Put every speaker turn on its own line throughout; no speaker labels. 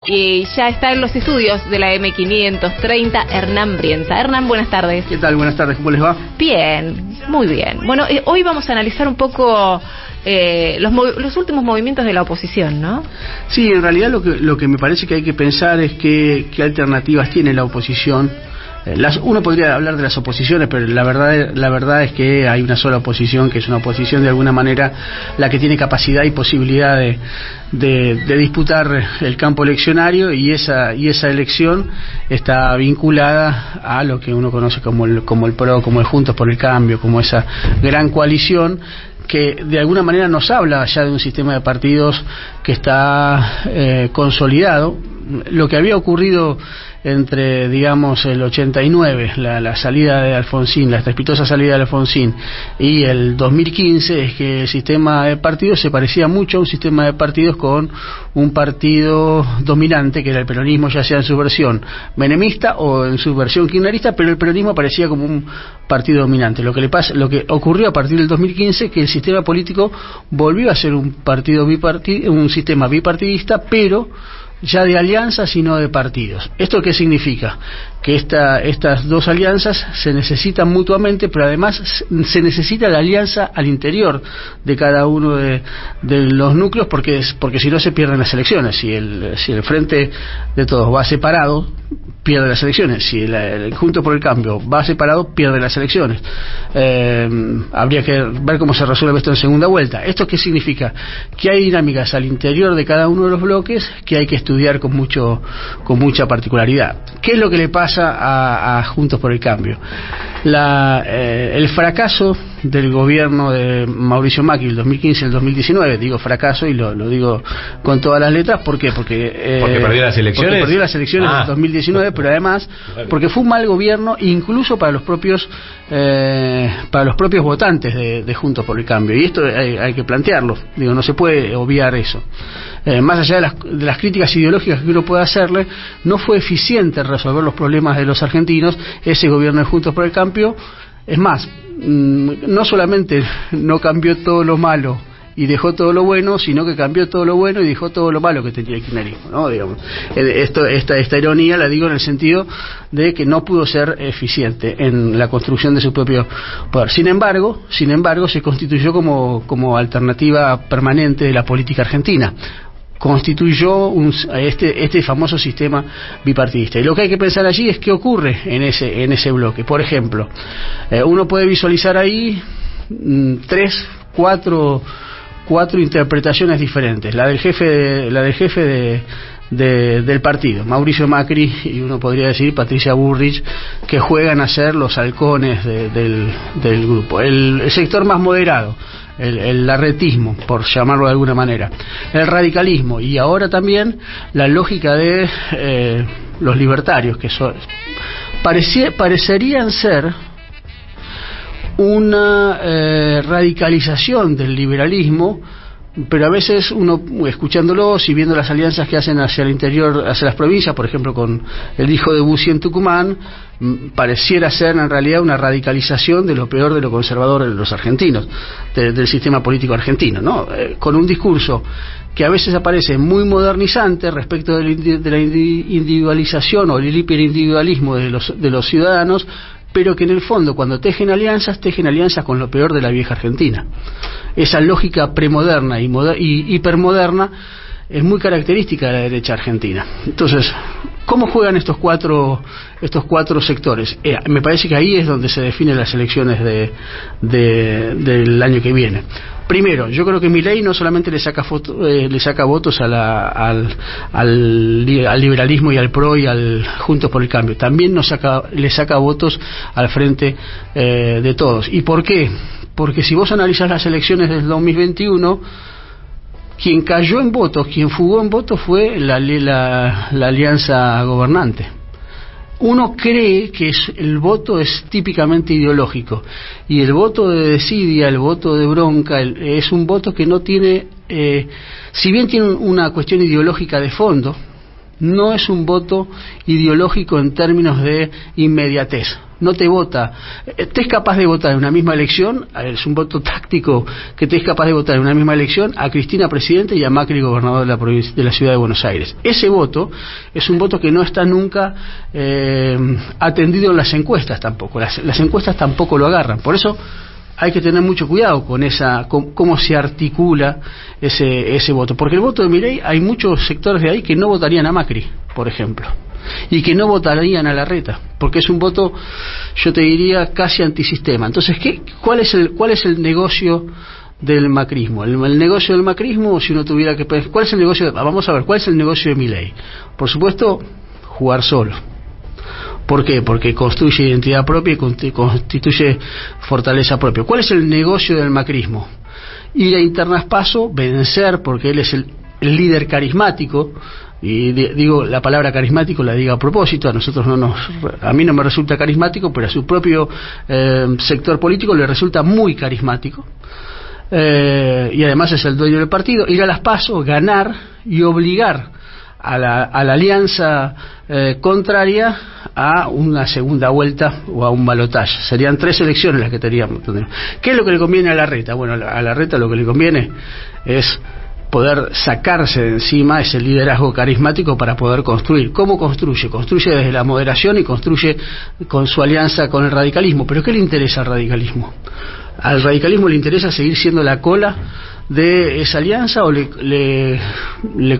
Y ya está en los estudios de la M530, Hernán Brienza. Hernán, buenas tardes.
¿Qué tal? Buenas tardes, ¿cómo les va?
Bien, muy bien. Bueno, hoy vamos a analizar un poco los últimos movimientos de la oposición, ¿no?
Sí, en realidad lo que me parece que hay que pensar es qué alternativas tiene la oposición. Uno podría hablar de las oposiciones, pero la verdad es que hay una sola oposición, que es una oposición de alguna manera la que tiene capacidad y posibilidad de disputar el campo eleccionario, y esa elección está vinculada a lo que uno conoce como el PRO, como el Juntos por el Cambio, como esa gran coalición que de alguna manera nos habla ya de un sistema de partidos que está consolidado. Lo que había ocurrido entre, digamos, el 89, la salida de Alfonsín, la estrepitosa salida de Alfonsín, y el 2015, es que el sistema de partidos se parecía mucho a un sistema de partidos con un partido dominante, que era el peronismo, ya sea en su versión menemista o en su versión kirchnerista, pero el peronismo parecía como un partido dominante. Lo que ocurrió a partir del 2015, que el sistema político volvió a ser un sistema bipartidista, pero ya de alianzas y no de partidos. ¿Esto qué significa? Que estas dos alianzas se necesitan mutuamente, pero además se necesita la alianza al interior de cada uno de los núcleos, porque si no se pierden las elecciones. Si el Frente de Todos va separado, pierde las elecciones. Si el Juntos por el Cambio va separado, pierde las elecciones. Habría que ver cómo se resuelve esto en segunda vuelta. ¿Esto qué significa? Que hay dinámicas al interior de cada uno de los bloques que hay que estudiar con mucha particularidad. ¿Qué es lo que le pasa a Juntos por el Cambio? El fracaso del gobierno de Mauricio Macri, el 2015 y el 2019, digo fracaso y lo digo con todas las letras. ¿Por qué? Porque
perdió las elecciones.
Porque perdió las elecciones del 2019, pero además porque fue un mal gobierno incluso para los propios votantes de Juntos por el Cambio, y esto hay que plantearlo. Digo, no se puede obviar eso. Más allá de las críticas ideológicas que uno pueda hacerle, no fue eficiente resolver los problemas de los argentinos ese gobierno de Juntos por el Cambio. Es más, no solamente no cambió todo lo malo y dejó todo lo bueno, sino que cambió todo lo bueno y dejó todo lo malo que tenía el kirchnerismo, ¿no? Digamos, esta ironía la digo en el sentido de que no pudo ser eficiente en la construcción de su propio poder. Sin embargo, se constituyó como alternativa permanente de la política argentina. Constituyó este famoso sistema bipartidista. Y lo que hay que pensar allí es qué ocurre en ese bloque. Por ejemplo, uno puede visualizar ahí cuatro interpretaciones diferentes. La del jefe del partido, Mauricio Macri, y uno podría decir Patricia Bullrich, que juegan a ser los halcones del grupo. El sector más moderado, el larretismo, por llamarlo de alguna manera, el radicalismo, y ahora también la lógica de los libertarios, que parecerían ser una radicalización del liberalismo, pero a veces uno, escuchándolos y viendo las alianzas que hacen hacia el interior, hacia las provincias, por ejemplo con el hijo de Bussi en Tucumán, pareciera ser en realidad una radicalización de lo peor de lo conservador de los argentinos, del sistema político argentino, ¿no? Con un discurso que a veces aparece muy modernizante respecto de la individualización o el hiperindividualismo de los ciudadanos, pero que en el fondo, cuando tejen alianzas con lo peor de la vieja Argentina. Esa lógica premoderna y hipermoderna es muy característica de la derecha argentina. Entonces, ¿cómo juegan estos cuatro sectores? Me parece que ahí es donde se definen las elecciones del año que viene. Primero, yo creo que Milei no solamente le saca votos al liberalismo y al PRO y al Juntos por el Cambio, también le saca votos al Frente de Todos. ¿Y por qué? Porque si vos analizás las elecciones del 2021, quien cayó en votos, quien fugó en votos fue la alianza gobernante. Uno cree que el voto es típicamente ideológico, y el voto de desidia, el voto de bronca, es un voto que no tiene, si bien tiene una cuestión ideológica de fondo, no es un voto ideológico en términos de inmediatez. No te vota, te es capaz de votar en una misma elección, es un voto táctico que te es capaz de votar en una misma elección a Cristina presidente y a Macri gobernador de la provincia, de la ciudad de Buenos Aires. Ese voto es un voto que no está nunca atendido en las encuestas tampoco, las encuestas tampoco lo agarran, por eso hay que tener mucho cuidado con cómo se articula ese voto, porque el voto de Milei hay muchos sectores de ahí que no votarían a Macri, por ejemplo, y que no votarían a Larreta, porque es un voto, yo te diría, casi antisistema. Entonces, ¿cuál es el negocio del macrismo? El negocio del macrismo, si uno tuviera que pensar, ¿cuál es el negocio? Vamos a ver, ¿cuál es el negocio de Milei? Por supuesto, jugar solo. ¿Por qué? Porque construye identidad propia y constituye fortaleza propia. ¿Cuál es el negocio del macrismo? Ir a internas PASO, vencer, porque él es el líder carismático, y digo la palabra carismático la digo a propósito, a mí no me resulta carismático, pero a su propio sector político le resulta muy carismático, y además es el dueño del partido. Ir a las PASO, ganar y obligar a la alianza contraria a una segunda vuelta o a un balotaje. Serían 3 elecciones las que tendríamos. ¿Qué es lo que le conviene a Larreta? Bueno, a Larreta lo que le conviene es poder sacarse de encima ese liderazgo carismático para poder construir. ¿Cómo construye? Construye desde la moderación y construye con su alianza con el radicalismo. ¿Pero qué le interesa al radicalismo? ¿Al radicalismo le interesa seguir siendo la cola de esa alianza o le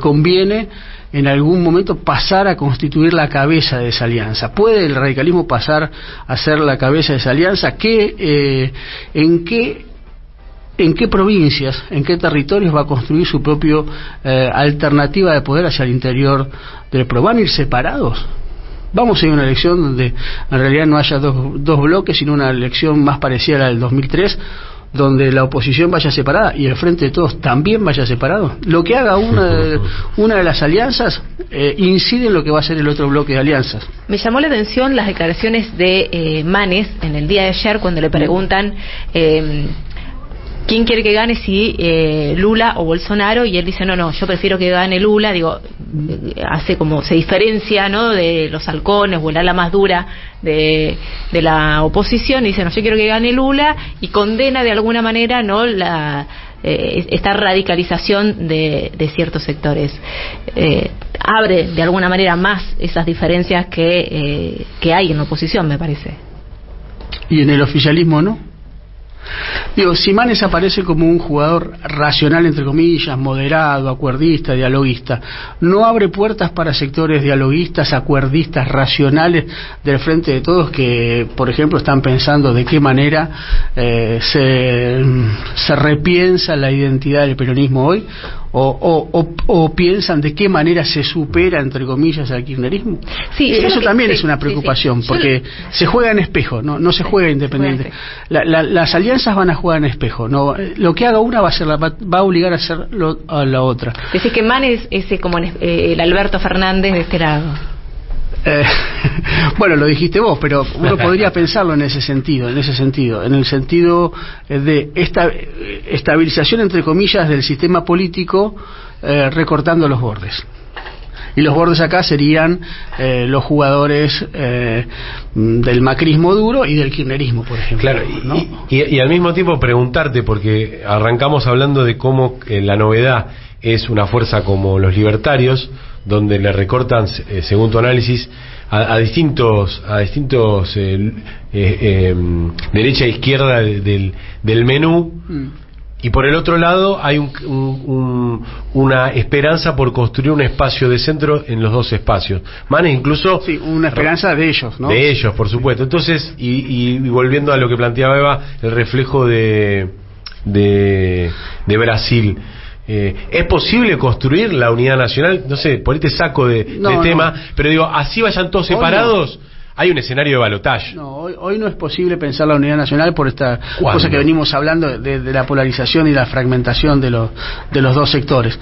conviene en algún momento pasar a constituir la cabeza de esa alianza? ¿Puede el radicalismo pasar a ser la cabeza de esa alianza? ¿En qué provincias, en qué territorios va a construir su propia alternativa de poder hacia el interior del PRO? ¿Van a ir separados? Vamos a ir a una elección donde en realidad no haya dos bloques, sino una elección más parecida a la del 2003, donde la oposición vaya separada y el Frente de Todos también vaya separado. Lo que haga una de las alianzas incide en lo que va a ser el otro bloque de alianzas.
Me llamó la atención las declaraciones de Manes en el día de ayer cuando le preguntan ¿quién quiere que gane, si Lula o Bolsonaro? Y él dice, no, yo prefiero que gane Lula. Digo, hace como, se diferencia, ¿no?, de los halcones o el ala más dura de la oposición. Y dice, no, yo quiero que gane Lula, y condena de alguna manera, ¿no?, esta radicalización de ciertos sectores. Abre de alguna manera más esas diferencias que hay en la oposición, me parece.
¿Y en el oficialismo no? Digo, si Manes aparece como un jugador racional, entre comillas, moderado, acuerdista, dialoguista, ¿no abre puertas para sectores dialoguistas, acuerdistas, racionales del Frente de Todos que, por ejemplo, están pensando de qué manera se repiensa la identidad del peronismo hoy? O piensan de qué manera se supera, entre comillas, al kirchnerismo? Sí, eso también es una preocupación, porque se juega en espejo, no se juega independiente. Las alianzas van a jugar en espejo, no, lo que haga una va a obligar a hacer a la otra.
Decís que Manes es como el Alberto Fernández de este lado.
Bueno, lo dijiste vos, pero uno podría pensarlo en el sentido de estabilización, entre comillas, del sistema político, recortando los bordes. Y los bordes acá serían los jugadores del macrismo duro y del kirchnerismo, por ejemplo.
Claro, ¿no? y al mismo tiempo preguntarte, porque arrancamos hablando de cómo la novedad es una fuerza como los libertarios, donde le recortan, según tu análisis, a distintos derecha e izquierda del menú. Y por el otro lado hay una esperanza por construir un espacio de centro en los dos espacios. Manes incluso...
Sí, una esperanza de ellos, ¿no?
De ellos, por supuesto. Entonces, y volviendo a lo que planteaba Eva, el reflejo de Brasil... ¿es posible construir la unidad nacional? No sé, por ahí te saco de tema, pero digo, así vayan todos separados, hay un escenario de balotaje.
No, hoy no es posible pensar la unidad nacional por esta cosa que venimos hablando de la polarización y la fragmentación de los dos sectores.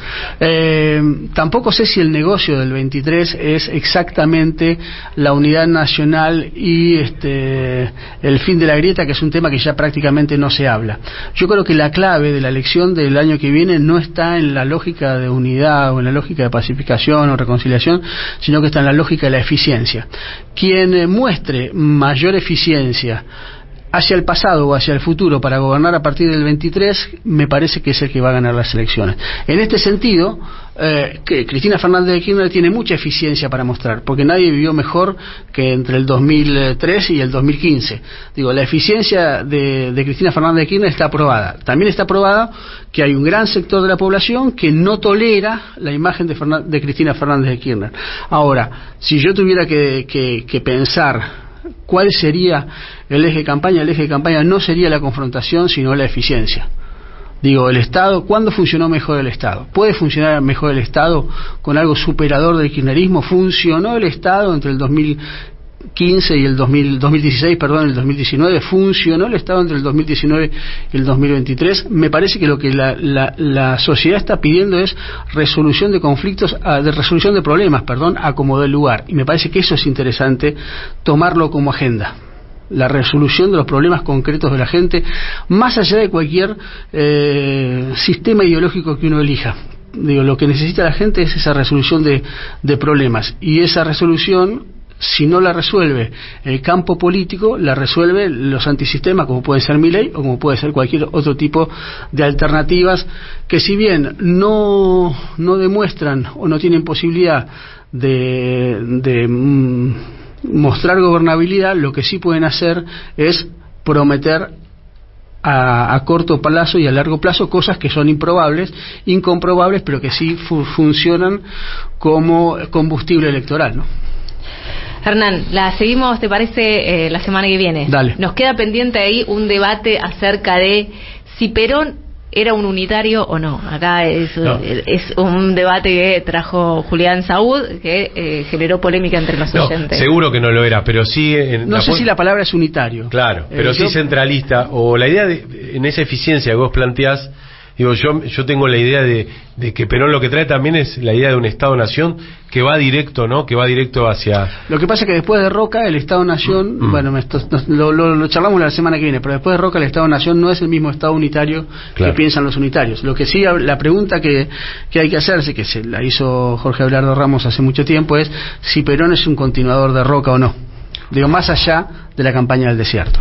Tampoco sé si el negocio del 23 es exactamente la unidad nacional y el fin de la grieta, que es un tema que ya prácticamente no se habla. Yo creo que la clave de la elección del año que viene no está en la lógica de unidad o en la lógica de pacificación o reconciliación, sino que está en la lógica de la eficiencia. Quien muestre mayor eficiencia hacia el pasado o hacia el futuro para gobernar a partir del 23, me parece que es el que va a ganar las elecciones. En este sentido, que Cristina Fernández de Kirchner tiene mucha eficiencia para mostrar, porque nadie vivió mejor que entre el 2003 y el 2015. Digo, la eficiencia de Cristina Fernández de Kirchner está aprobada. También está aprobada que hay un gran sector de la población que no tolera la imagen de Cristina Fernández de Kirchner. Ahora, si yo tuviera que pensar ¿cuál sería el eje de campaña? El eje de campaña no sería la confrontación, sino la eficiencia. Digo, el Estado, ¿cuándo funcionó mejor el Estado? ¿Puede funcionar mejor el Estado con algo superador del kirchnerismo? ¿Funcionó el Estado entre el 2015 y el 2016, perdón, el 2019? ¿Funcionó el Estado entre el 2019 y el 2023? Me parece que lo que la sociedad está pidiendo es resolución de conflictos, resolución de problemas, perdón, a como dé lugar. Y me parece que eso es interesante tomarlo como agenda. La resolución de los problemas concretos de la gente, más allá de cualquier sistema ideológico que uno elija. Digo, lo que necesita la gente es esa resolución de problemas, y esa resolución, si no la resuelve el campo político, la resuelve los antisistemas, como puede ser Milei o como puede ser cualquier otro tipo de alternativas que, si bien no demuestran o no tienen posibilidad de mostrar gobernabilidad, lo que sí pueden hacer es prometer a corto plazo y a largo plazo cosas que son improbables, incomprobables, pero que sí funcionan como combustible electoral, ¿no?
Hernán, la seguimos, ¿te parece? La semana que viene.
Dale.
Nos queda pendiente ahí un debate acerca de si Perón era un unitario o no. Acá es un debate que trajo Julián Saúd, que generó polémica entre los oyentes.
Seguro que no lo era, pero sí...
No sé si la palabra es unitario.
Claro, pero sí centralista, o la idea en esa eficiencia que vos planteás. Digo, yo tengo la idea de que Perón lo que trae también es la idea de un Estado-Nación que va directo, ¿no? Que va directo hacia...
Lo que pasa es que después de Roca, el Estado-Nación, bueno, lo charlamos la semana que viene, pero después de Roca el Estado-Nación no es el mismo Estado unitario que piensan los unitarios. Lo que sí, la pregunta que hay que hacerse, que se la hizo Jorge Abelardo Ramos hace mucho tiempo, es si Perón es un continuador de Roca o no. Digo, más allá de la campaña del desierto.